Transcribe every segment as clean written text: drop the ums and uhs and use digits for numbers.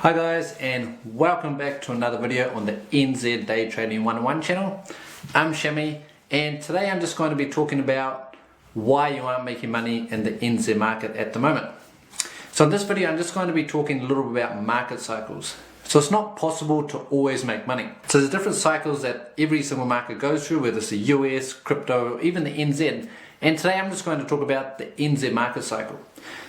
Hi guys, and welcome back to another video on the NZ Day Trading 101 channel. I'm Shami, and today I'm just going to be talking about why you aren't making money in the NZ market at the moment. So in this video I'm just going to be talking a little bit about market cycles. So it's not possible to always make money. So there's different cycles that every single market goes through, whether it's the US, crypto, or even the NZ. And today I'm just going to talk about the NZ market cycle.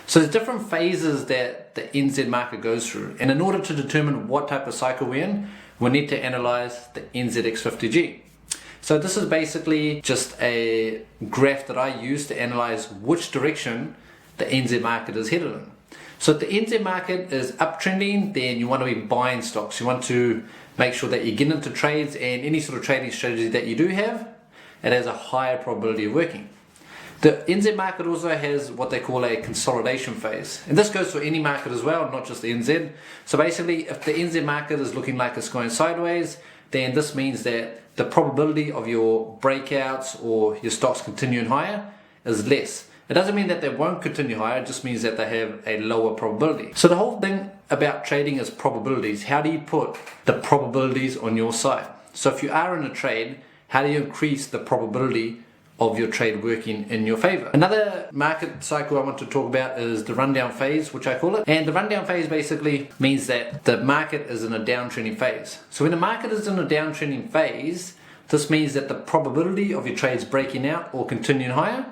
So there's different phases that the NZ market goes through. And in order to determine what type of cycle we're in, we need to analyze the Nzx 50G. So this is basically just a graph that I use to analyze which direction the NZ market is headed in. So if the NZ market is uptrending, then you want to be buying stocks. You want to make sure that you get into trades, and any sort of trading strategy that you do have, it has a higher probability of working. The NZ market also has what they call a consolidation phase. And this goes for any market as well, not just the NZ. So basically, if the NZ market is looking like it's going sideways, then this means that the probability of your breakouts or your stocks continuing higher is less. It doesn't mean that they won't continue higher, it just means that they have a lower probability. So the whole thing about trading is probabilities. How do you put the probabilities on your side? So if you are in a trade, how do you increase the probability of your trade working in your favor? Another market cycle I want to talk about is the rundown phase, which I call it. And the rundown phase basically means that the market is in a downtrending phase. So when the market is in a downtrending phase, this means that the probability of your trades breaking out or continuing higher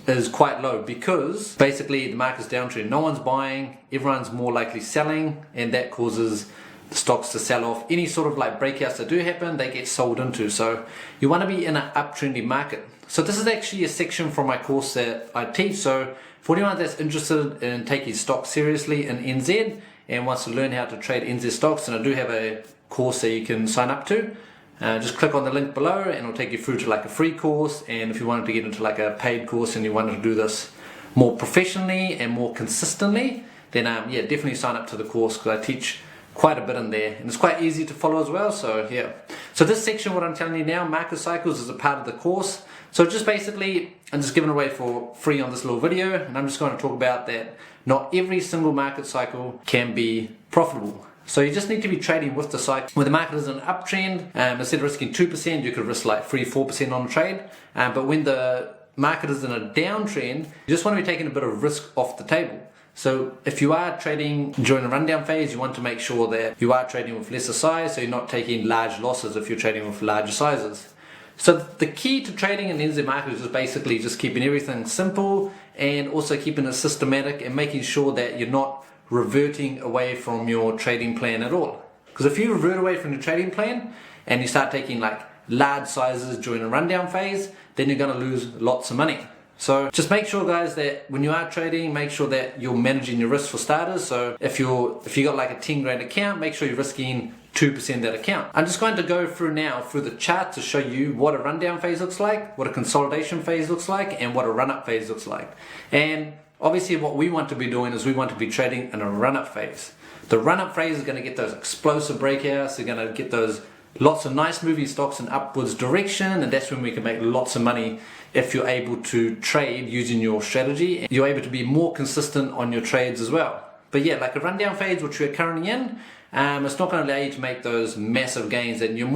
is quite low, because basically the market's downtrending. No one's buying, everyone's more likely selling, and that causes the stocks to sell off. Any sort of like breakouts that do happen, they get sold into. So you want to be in an uptrending market. So this is actually a section from my course that I teach. So for anyone that's interested in taking stocks seriously in NZ and wants to learn how to trade NZ stocks, and I do have a course that you can sign up to. Just click on the link below and it'll take you through to like a free course. And if you wanted to get into like a paid course and you wanted to do this more professionally and more consistently, then yeah, definitely sign up to the course, because I teach quite a bit in there and it's quite easy to follow as well. So yeah, so this section, what I'm telling you now, market cycles, is a part of the course. So just basically I'm just giving away for free on this little video, and I'm just going to talk about that not every single market cycle can be profitable. So you just need to be trading with the cycle. When the market is in an uptrend, instead of risking 2%, you could risk like 3-4% on a trade. But when the market is in a downtrend, you just want to be taking a bit of risk off the table. So if you are trading during a rundown phase, you want to make sure that you are trading with lesser size, so you're not taking large losses if you're trading with larger sizes. So the key to trading in the NZ market is just basically just keeping everything simple, and also keeping it systematic, and making sure that you're not reverting away from your trading plan at all. Because if you revert away from your trading plan and you start taking like large sizes during a rundown phase, then you're going to lose lots of money. So just make sure, guys, that when you are trading, make sure that you're managing your risk for starters. So if you got like a 10 grand account, make sure you're risking 2% that account. I'm just going to go through now through the chart to show you what a rundown phase looks like, what a consolidation phase looks like, and what a run-up phase looks like. And obviously what we want to be doing is we want to be trading in a run-up phase. The run-up phase is going to get those explosive breakouts, you're going to get those lots of nice moving stocks in upwards direction, and that's when we can make lots of money if you're able to trade using your strategy. You're able to be more consistent on your trades as well. But yeah, like a rundown phase, which we're currently in, it's not going to allow you to make those massive gains, and you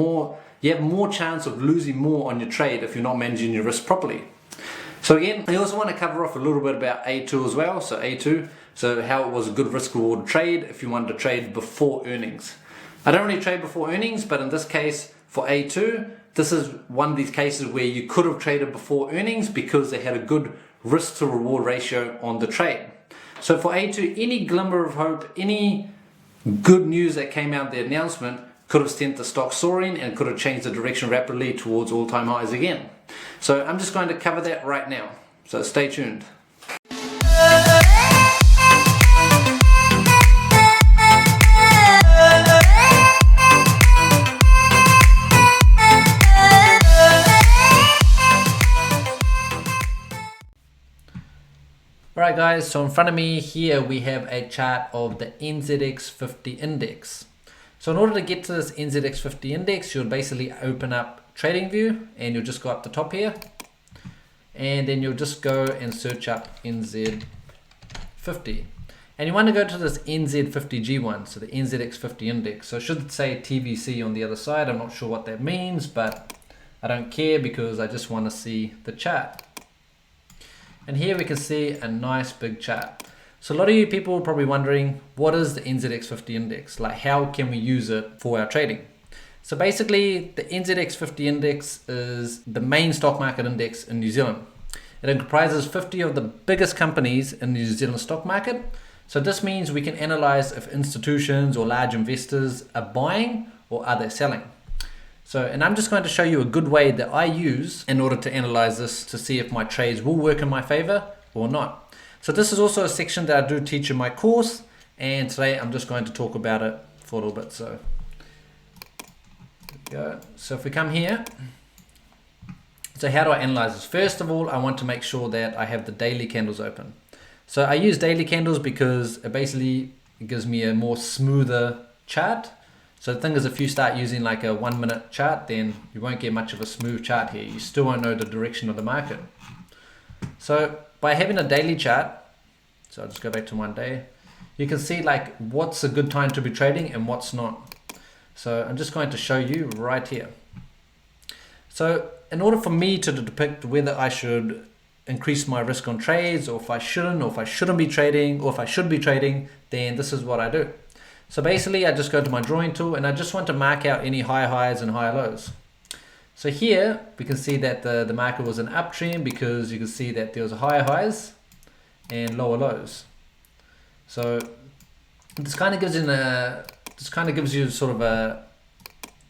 have more chance of losing more on your trade if you're not managing your risk properly. So again, I also want to cover off a little bit about A2 as well. So A2, so how it was a good risk reward trade if you wanted to trade before earnings. I don't really trade before earnings, but in this case for A2, this is one of these cases where you could have traded before earnings because they had a good risk to reward ratio on the trade. So for A2, any glimmer of hope, any good news that came out of the announcement could have sent the stock soaring and could have changed the direction rapidly towards all-time highs again. So I'm just going to cover that right now. So stay tuned. Alright guys, so in front of me here we have a chart of the NZX 50 index. So in order to get to this NZX 50 index, you'll basically open up TradingView, and you'll just go up the top here, and then you'll just go and search up NZ 50. And you want to go to this NZ50G one, so the NZX50 index. So it should say TVC on the other side. I'm not sure what that means, but I don't care because I just want to see the chart. And here we can see a nice big chart. So a lot of you people are probably wondering, what is the NZX50 index? Like, how can we use it for our trading? So basically, the NZX50 index is the main stock market index in New Zealand. It comprises 50 of the biggest companies in the New Zealand stock market. So this means we can analyze if institutions or large investors are buying or are they selling. So, and I'm just going to show you a good way that I use in order to analyze this to see if my trades will work in my favor or not. So this is also a section that I do teach in my course, and today I'm just going to talk about it for a little bit. So, there we go. So if we come here, so how do I analyze this? First of all, I want to make sure that I have the daily candles open. So I use daily candles because it basically gives me a more smoother chart. So the thing is, if you start using like a 1 minute chart, then you won't get much of a smooth chart here. You still won't know the direction of the market. So by having a daily chart, so I'll just go back to 1 day, you can see like what's a good time to be trading and what's not. So I'm just going to show you right here. So in order for me to depict whether I should increase my risk on trades, or if I shouldn't, or if I shouldn't be trading, or if I should be trading, then this is what I do. So basically I just go to my drawing tool and I just want to mark out any high highs and high lows. So here we can see that the market was an uptrend because you can see that there was higher highs and lower lows. So this kind of gives you sort of a,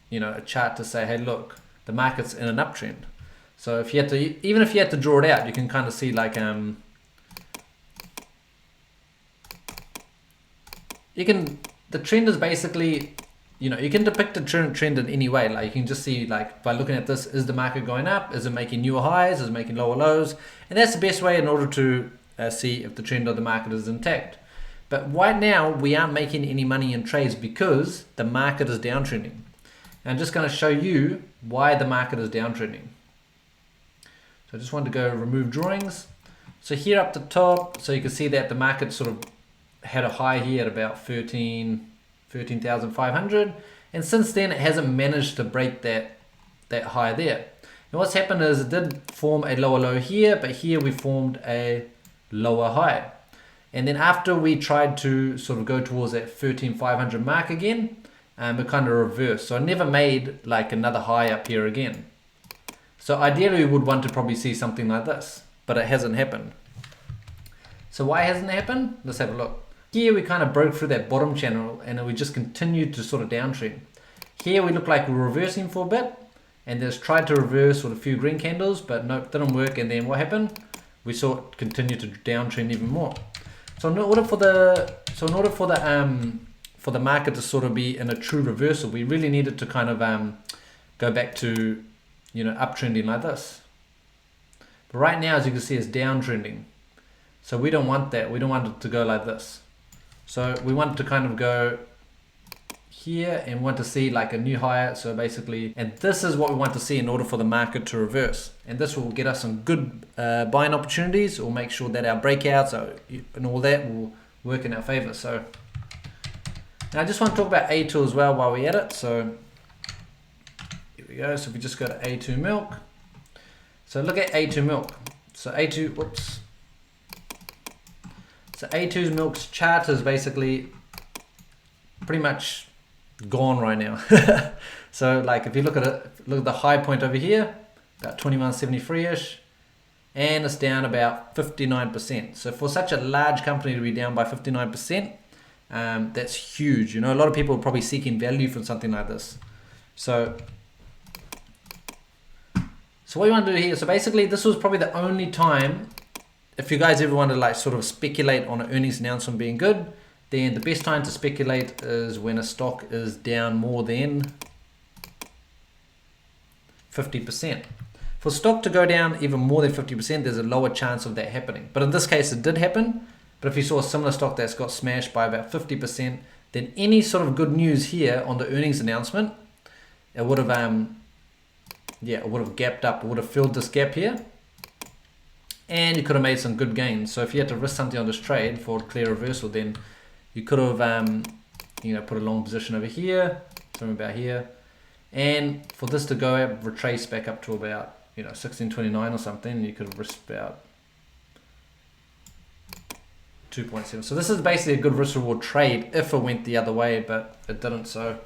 you know, a chart to say, hey, look, the market's in an uptrend. So if you had to, even if you had to draw it out, you can kind of see like the trend is basically, you know, you can depict a trend in any way. Like you can just see, like, by looking at this, is the market going up? Is it making newer highs? Is it making lower lows? And that's the best way in order to see if the trend of the market is intact. But right now we aren't making any money in trades because the market is downtrending. And I'm just going to show you why the market is downtrending. So I just want to go remove drawings. So here up the top, so you can see that the market sort of had a high here at about 13,500, and since then it hasn't managed to break that high there. And what's happened is it did form a lower low here, but here we formed a lower high. And then after we tried to sort of go towards that 13,500 mark again, it kind of reversed. So I never made like another high up here again. So ideally we would want to probably see something like this, but it hasn't happened. So why hasn't it happened? Let's have a look. Here we kind of broke through that bottom channel and we just continued to sort of downtrend. Here we look like we're reversing for a bit, and just tried to reverse with a few green candles, but nope, didn't work. And then what happened? We saw it continue to downtrend even more. So in order for the market to sort of be in a true reversal, we really needed to kind of go back to, you know, uptrending like this. But right now, as you can see, it's downtrending. So we don't want that. We don't want it to go like this. So we want to kind of go here and want to see like a new higher. So basically, and this is what we want to see in order for the market to reverse. And this will get us some good buying opportunities, or make sure that our breakouts and all that will work in our favor. So now I just want to talk about A2 as well while we're at it. So here we go. So if we just go to A2 milk. So look at A2 milk. So A2, whoops. So A2's milk's chart is basically pretty much gone right now. So like if you look at it, look at the high point over here, about 2173-ish, and it's down about 59%. So for such a large company to be down by 59%, that's huge. You know, a lot of people are probably seeking value from something like this. So what you want to do here, so basically this was probably the only time, if you guys ever want to like sort of speculate on an earnings announcement being good, then the best time to speculate is when a stock is down more than 50%. For stock to go down even more than 50%, there's a lower chance of that happening. But in this case, it did happen. But if you saw a similar stock that's got smashed by about 50%, then any sort of good news here on the earnings announcement, it would have, it would have gapped up, it would have filled this gap here. and you could have made some good gains. So if you had to risk something on this trade for a clear reversal, then you could have you know, put a long position over here, something about here, and for this to go up, retrace back up to about, you know, 1629 or something, you could have risked about 2.7. So this is basically a good risk reward trade if it went the other way, but it didn't. So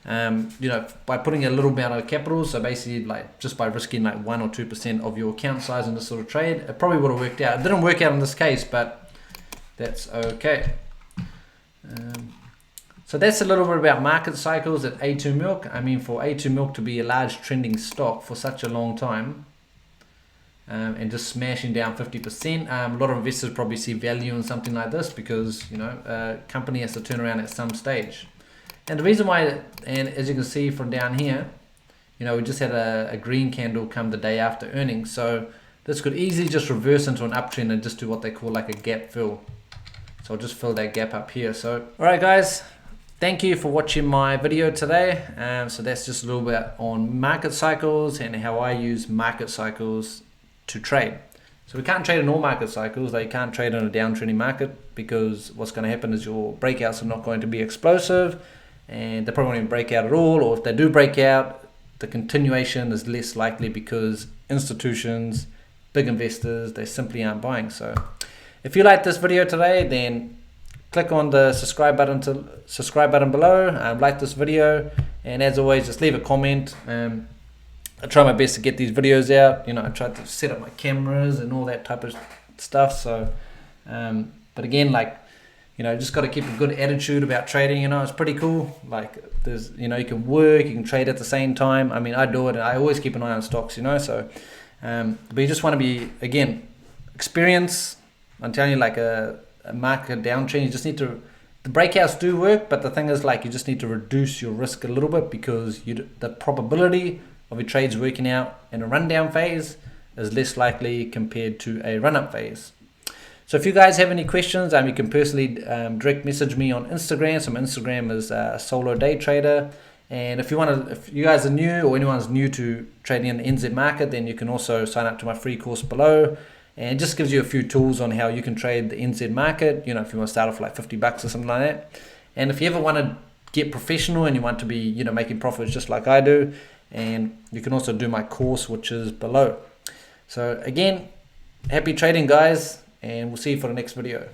you know, by putting a little amount of capital, so basically like just by risking like 1 or 2% of your account size in this sort of trade, it probably would have worked out. It didn't work out in this case, but that's okay. So that's a little bit about market cycles at A2 Milk. I mean, for A2 Milk to be a large trending stock for such a long time, and just smashing down 50%, a lot of investors probably see value in something like this because, you know, a company has to turn around at some stage. And the reason why, and as you can see from down here, you know, we just had a green candle come the day after earnings. So this could easily just reverse into an uptrend and just do what they call like a gap fill. So I'll just fill that gap up here. So, all right, guys, thank you for watching my video today. So that's just a little bit on market cycles and how I use market cycles to trade. So we can't trade in all market cycles. Like you can't trade in a downtrending market because what's going to happen is your breakouts are not going to be explosive, and they probably won't even break out at all, or if they do break out, the continuation is less likely because institutions, big investors, they simply aren't buying. So if you like this video today, then click on the subscribe button below, like this video, and as always, just leave a comment. I try my best to get these videos out. You know, I try to set up my cameras and all that type of stuff. So but again, like, you know, just got to keep a good attitude about trading. You know, it's pretty cool. Like there's, you know, you can work, you can trade at the same time. I mean, I do it, and I always keep an eye on stocks, you know. So but you just want to be, again, experience. I'm telling you, like a market downtrend, you just need to, the breakouts do work, but the thing is, like, you just need to reduce your risk a little bit because the probability of your trades working out in a rundown phase is less likely compared to a run-up phase. So if you guys have any questions, you can personally direct message me on Instagram. So my Instagram is Solo Day Trader. And if you guys are new, or anyone's new to trading in the NZ market, then you can also sign up to my free course below. And it just gives you a few tools on how you can trade the NZ market. You know, if you want to start off like $50 or something like that. And if you ever want to get professional and you want to be, you know, making profits just like I do, and you can also do my course, which is below. So again, happy trading, guys, and we'll see you for the next video.